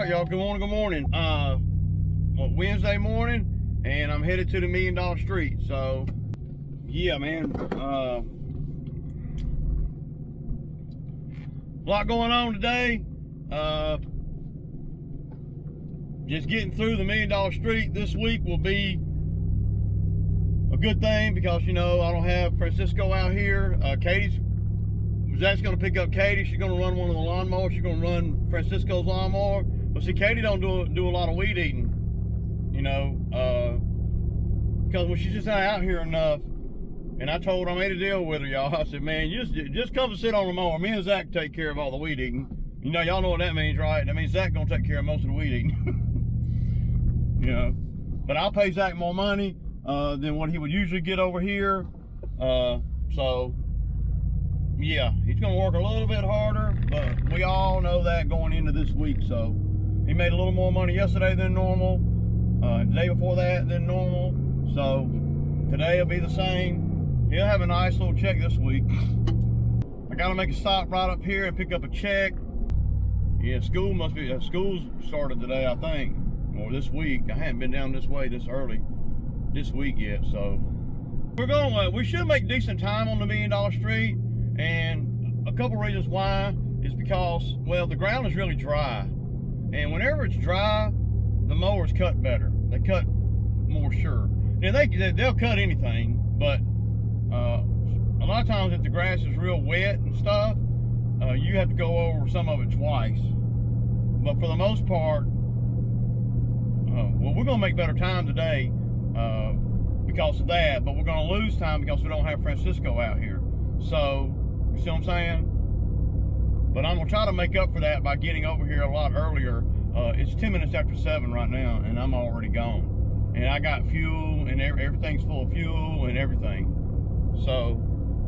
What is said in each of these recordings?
right, y'all. Good morning. Wednesday morning, and I'm headed to the $1 Million Street. So, yeah, man. A lot going on today. Just getting through the $1 Million Street this week will be a good thing because, you know, I don't have Francisco out here. Zach's going to pick up Katie. She's going to run one of the lawnmowers. She's going to run Francisco's lawnmower. But see, Katie don't do a lot of weed eating, you know, because when she's just not out here enough. And I told her, I made a deal with her, y'all. I said, man, just come and sit on the mower. Me and Zach take care of all the weed eating. You know, y'all know what that means, right? That means Zach gonna take care of most of the weed eating. You know, but I'll pay Zach more money than what he would usually get over here. So yeah, he's gonna work a little bit harder, but we all know that going into this week. So he made a little more money yesterday than normal, the day before that than normal. So today will be the same. He'll have a nice little check this week. I gotta make a stop right up here and pick up a check. Yeah, school's started today, I think, or this week. I haven't been down this way this early this week yet, so we should make decent time on the $1 Million Street. And a couple reasons why is because, well, the ground is really dry, and whenever it's dry, the mowers cut better. They cut more sure. Now they'll cut anything, but a lot of times if the grass is real wet and stuff, you have to go over some of it twice. But for the most part, well, we're gonna make better time today because of that, but we're gonna lose time because we don't have Francisco out here. So, you see what I'm saying? But I'm gonna try to make up for that by getting over here a lot earlier. It's 10 minutes after 7 right now, and I'm already gone. And I got fuel, and everything's full of fuel and everything. So,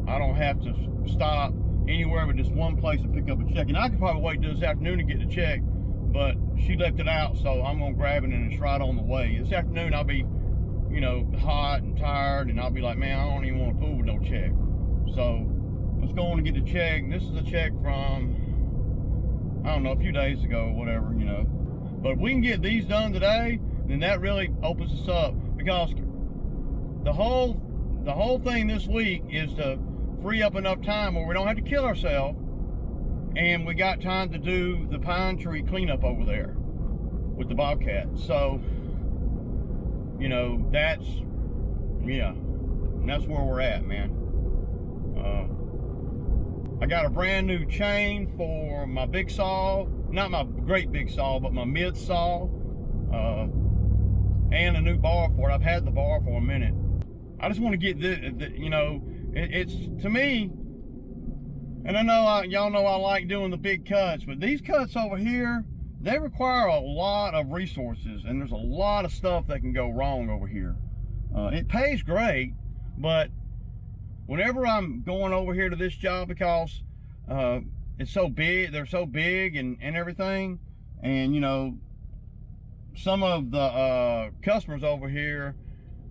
I don't have to stop anywhere but just one place to pick up a check. And I could probably wait till this afternoon to get the check, but she left it out, so I'm gonna grab it and it's right on the way. This afternoon I'll be, you know, hot and tired, and I'll be like, man, I don't even want to fool with no check. So let's go on and get the check. This is a check from, I don't know, a few days ago or whatever, you know. But if we can get these done today, then that really opens us up, because the whole thing this week is to free up enough time where we don't have to kill ourselves, and we got time to do the pine tree cleanup over there with the Bobcat. So, you know, that's where we're at, man. I got a brand new chain for my big saw, not my great big saw, but my mid saw, and a new bar for it. I've had the bar for a minute. I just want to get this, you know, it's to me, and I know y'all know I like doing the big cuts, but these cuts over here, they require a lot of resources, and there's a lot of stuff that can go wrong over here. It pays great, but whenever I'm going over here to this job, because it's so big, they're so big and everything, and you know, some of the customers over here,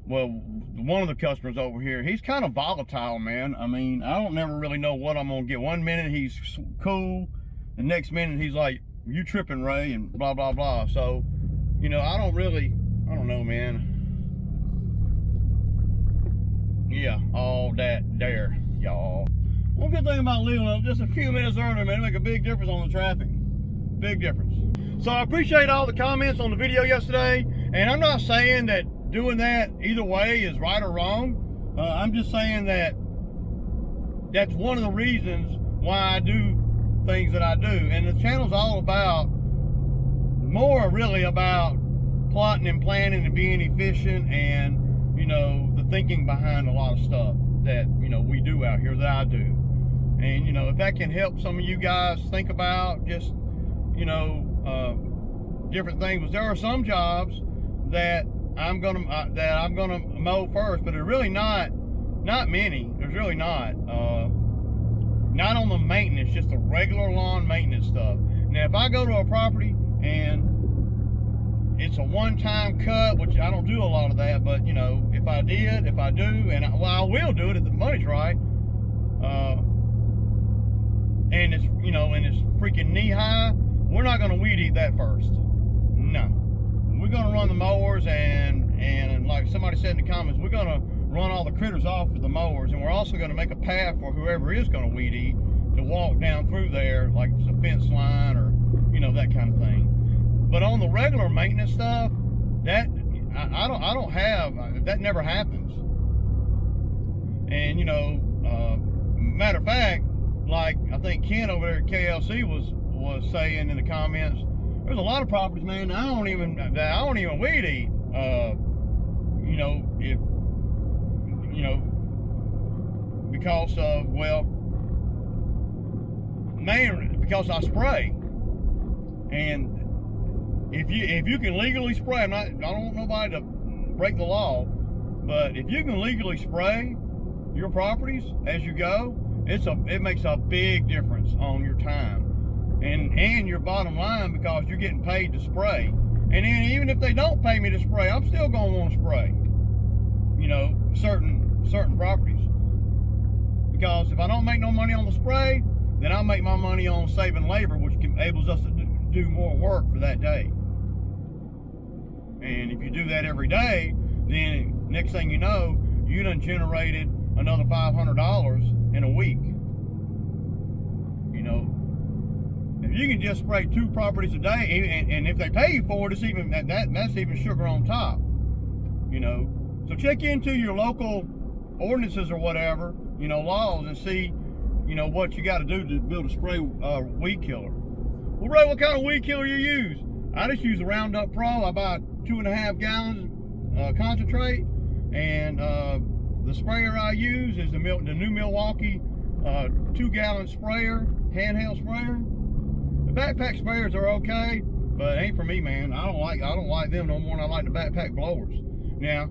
well, one of the customers over here, he's kind of volatile, man. I mean, I don't never really know what I'm gonna get. One minute he's cool, the next minute he's like, you tripping, Ray, and blah blah blah. So, you know, I don't know, man. Yeah, all that there, y'all. One good thing about leaving just a few minutes earlier, man, it make a big difference on the traffic. Big difference. So I appreciate all the comments on the video yesterday, and I'm not saying that doing that either way is right or wrong. I'm just saying that that's one of the reasons why I do things that I do. And the channel's all about, more really about plotting and planning and being efficient, and, you know, the thinking behind a lot of stuff that, you know, we do out here, that I do. And, you know, if that can help some of you guys think about just, you know, different things. There are some jobs that I'm gonna mow first, but there's really not many. There's really not on the maintenance, just the regular lawn maintenance stuff. Now, if I go to a property and it's a one-time cut, which I don't do a lot of that, but you know, if I do, and I will do it if the money's right, and it's, you know, and it's freaking knee high, we're not gonna weed eat that first. we're gonna run the mowers, and like somebody said in the comments, we're gonna run all the critters off with the mowers, and we're also gonna make a path for whoever is gonna weed eat to walk down through there, like it's a fence line or, you know, that kind of thing. But on the regular maintenance stuff, that I don't have, that never happens. And, you know, matter of fact, like I think Ken over there at KLC was saying in the comments, there's a lot of properties, man, I don't even weed eat. You know, if, you know, because of, well, man, because I spray. And if you can legally spray, I don't want nobody to break the law, but if you can legally spray your properties as you go, it makes a big difference on your time and your bottom line, because you're getting paid to spray. And then even if they don't pay me to spray, I'm still gonna want to spray, you know, certain properties, because if I don't make no money on the spray, then I'll make my money on saving labor, which enables us to do more work for that day. And if you do that every day, then next thing you know, you done generated another $500 in a week. You know, if you can just spray 2 properties a day, and if they pay you for it, it's even that's even sugar on top. You know, so check into your local ordinances or whatever, you know, laws, and see, you know, what you got to do to build a spray weed killer. Well, Ray, what kind of weed killer you use? I just use a Roundup Pro. I buy 2.5 gallons concentrate, and the sprayer I use is the new Milwaukee 2-gallon sprayer, handheld sprayer. The backpack sprayers are okay, but ain't for me, man. I don't like them no more than I like the backpack blowers. Now,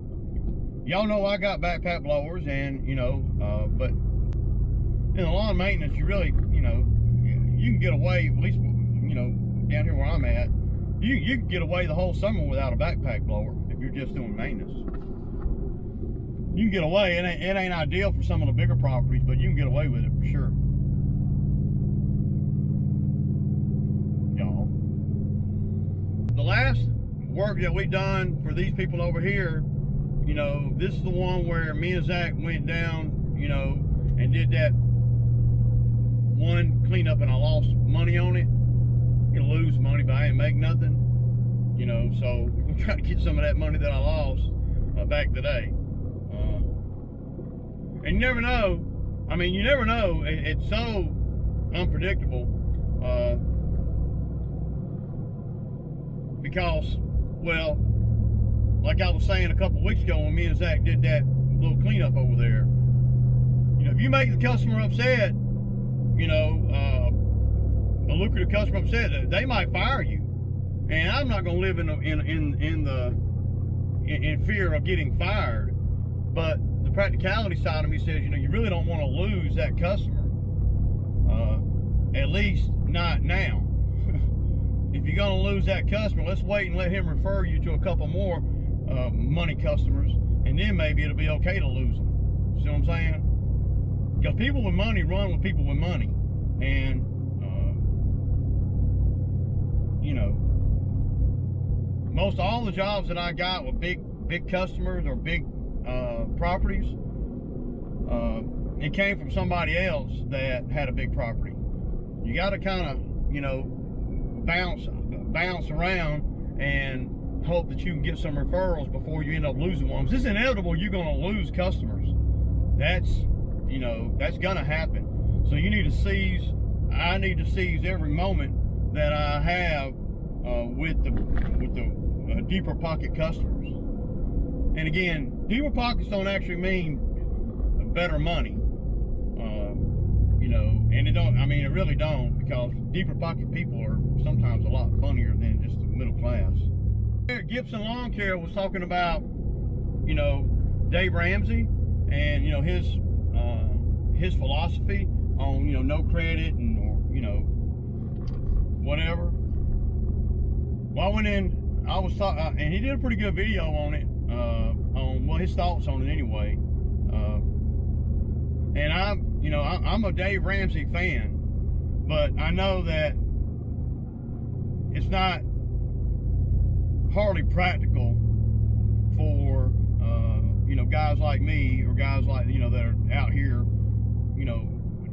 y'all know I got backpack blowers, and you know, but in the lawn maintenance, you really, you know, you can get away, at least, you know, down here where I'm at, you can get away the whole summer without a backpack blower if you're just doing maintenance. You can get away. It ain't ideal for some of the bigger properties, but you can get away with it for sure. Y'all, the last work that we done for these people over here, you know, this is the one where me and Zach went down, you know, and did that one cleanup, and I lost money on it. You lose money, but I ain't make nothing, you know, so we're gonna try to get some of that money that I lost back today. And you never know, I mean, you never know, it's so unpredictable, because, well, like I was saying a couple weeks ago when me and Zach did that little cleanup over there, you know, if you make the customer upset, you know, a lucrative customer upset, they might fire you. And I'm not going to live in fear of getting fired. But the practicality side of me says, you know, you really don't want to lose that customer. At least not now. If you're going to lose that customer, let's wait and let him refer you to a couple more money customers, and then maybe it'll be okay to lose them. See what I'm saying? Because people with money run with people with money. And you know, most all the jobs that I got with big customers or big properties, it came from somebody else that had a big property. You got to kind of, you know, bounce around and hope that you can get some referrals before you end up losing ones. It's inevitable you're going to lose customers. That's, you know, that's going to happen. So you need to seize. I need to seize every moment that I have with the deeper pocket customers. And again, deeper pockets don't actually mean better money, you know, and it don't. I mean, it really don't, because deeper pocket people are sometimes a lot funnier than just the middle class. Gibson Lawn Care was talking about, you know, Dave Ramsey and, you know, his philosophy on, you know, no credit and, or, you know, whatever. Well, I went in, I was talking, and he did a pretty good video on it, on, well, his thoughts on it anyway. And I'm a Dave Ramsey fan, but I know that it's not hardly practical for guys like me, or guys like that are out here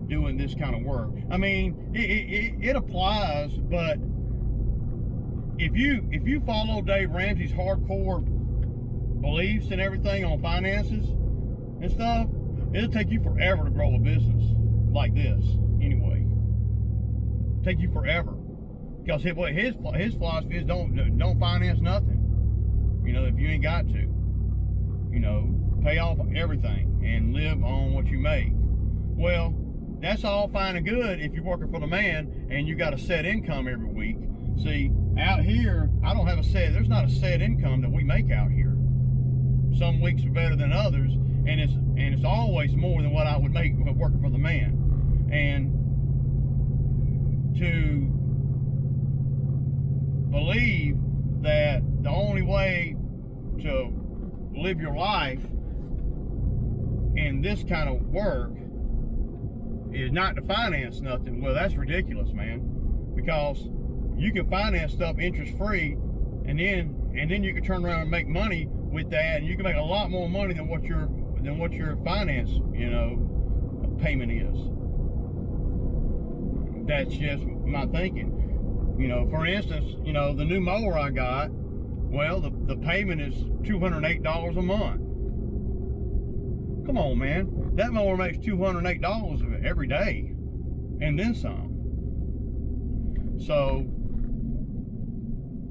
doing this kind of work. I mean, it applies, but if you follow Dave Ramsey's hardcore beliefs and everything on finances and stuff, it'll take you forever to grow a business like this. Anyway, take you forever, because his philosophy is don't finance nothing. If you ain't got to, pay off everything and live on what you make. Well, that's all fine and good if you're working for the man and you got a set income every week. See, out here, I don't have there's not a set income that we make out here. Some weeks are better than others, and it's always more than what I would make working for the man. And to believe that the only way to live your life in this kind of work is not to finance nothing, well, that's ridiculous, man. Because you can finance stuff interest free, and then you can turn around and make money with that, and you can make a lot more money than what your finance payment is. That's just my thinking. For instance, the new mower I got, well, the payment is $208 a month. Come on, man. That mower makes $208 every day, and then some. So,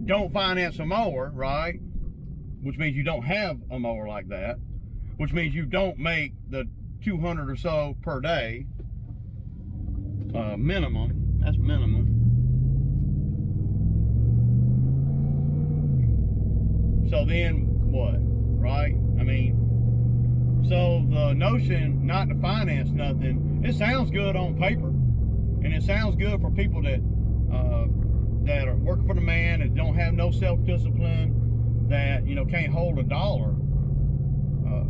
don't finance a mower, right? Which means you don't have a mower like that. Which means you don't make the $200 or so per day. Minimum. That's minimum. So then what, right? I mean, so the notion not to finance nothing, it sounds good on paper, and it sounds good for people that are working for the man, and don't have no self-discipline, that can't hold a dollar.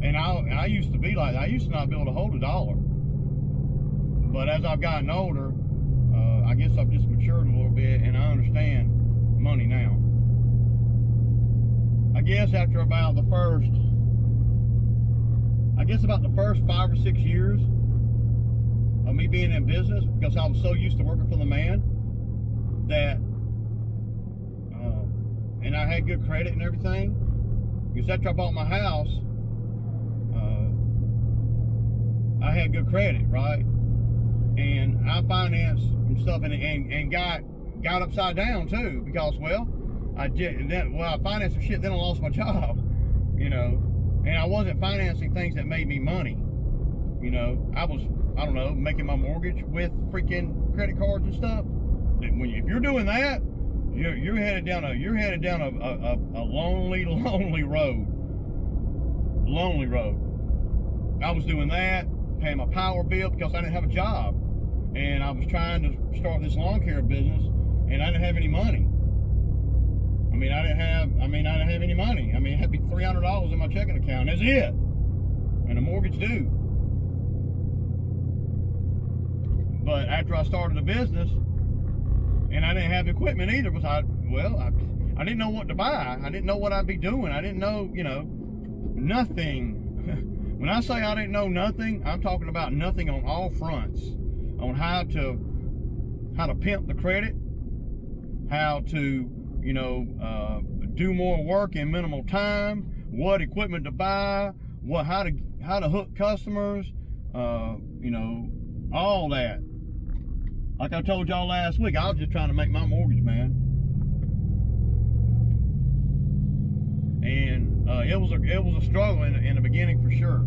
And I used to be like that. I used to not be able to hold a dollar. But as I've gotten older, I guess I've just matured a little bit, and I understand money now. I guess after about the first 5 or 6 years of me being in business, because I was so used to working for the man, that and I had good credit and everything, because after I bought my house, I had good credit, right? And I financed some stuff and got upside down too, because I financed some shit, then I lost my job, and I wasn't financing things that made me money. I was, making my mortgage with freaking credit cards and stuff. If you're doing that, you're headed down a lonely road. Lonely road. I was doing that, paying my power bill because I didn't have a job, and I was trying to start this lawn care business, and I didn't have any money. I didn't have any money. It had to be $300 in my checking account. That's it, and a mortgage due. But after I started a business, and I didn't have equipment either, because I didn't know what to buy. I didn't know what I'd be doing. I didn't know, nothing. When I say I didn't know nothing, I'm talking about nothing on all fronts. On how to pimp the credit, how to, do more work in minimal time, what equipment to buy, how to hook customers, all that. Like I told y'all last week, I was just trying to make my mortgage, man. And it was a struggle in the beginning for sure.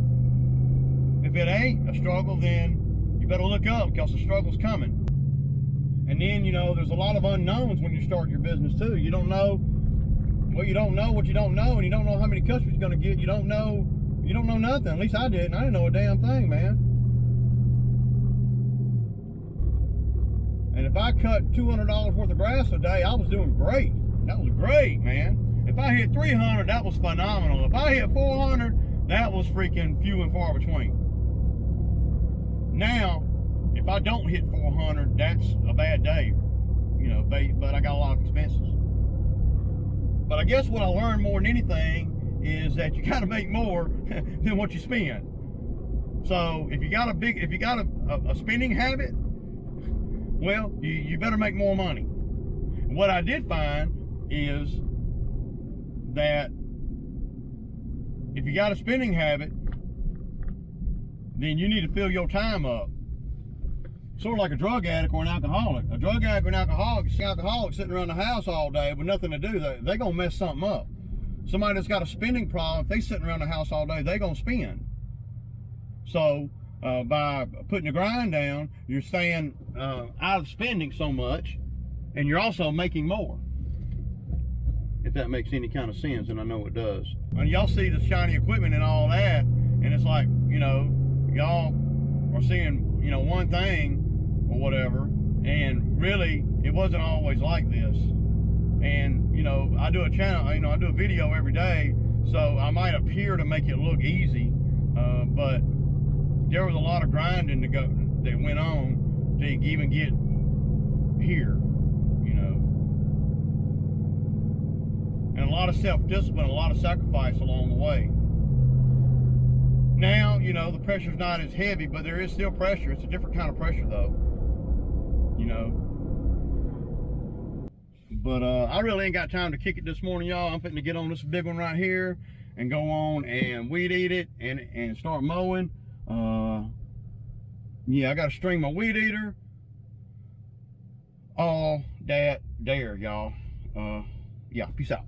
If it ain't a struggle, then you better look up, because the struggle's coming. And then, there's a lot of unknowns when you start your business too. You don't know what you don't know, and you don't know how many customers you're gonna get. You don't know nothing. At least I didn't. I didn't know a damn thing, man. And if I cut $200 worth of grass a day, I was doing great. That was great, man. If I hit 300, that was phenomenal. If I hit 400, that was freaking few and far between. Now, if I don't hit 400, that's a bad day, but I got a lot of expenses. But I guess what I learned more than anything is that you gotta make more than what you spend. So if you got a spending habit, well, you better make more money. What I did find is that if you got a spending habit, then you need to fill your time up. Sort of like a drug addict or an alcoholic. A drug addict or an alcoholic sitting around the house all day with nothing to do, they're gonna mess something up. Somebody that's got a spending problem, if they sitting around the house all day, they're gonna spend. So by putting the grind down, you're staying out of spending so much, and you're also making more. If that makes any kind of sense, and I know it does. And y'all see the shiny equipment and all that, and it's like, you know, y'all are seeing, you know, one thing or whatever, and really it wasn't always like this. And you know, I do a channel, you know, I do a video every day, so I might appear to make it look easy, but there was a lot of grinding that went on to even get here, you know, and a lot of self-discipline, a lot of sacrifice along the way. Now, you know, the pressure's not as heavy, but there is still pressure. It's a different kind of pressure though, you know. But I really ain't got time to kick it this morning, y'all. I'm fitting to get on this big one right here and go on and weed eat it and start mowing. Yeah, I got to string my weed eater. All that there, y'all. Yeah, peace out.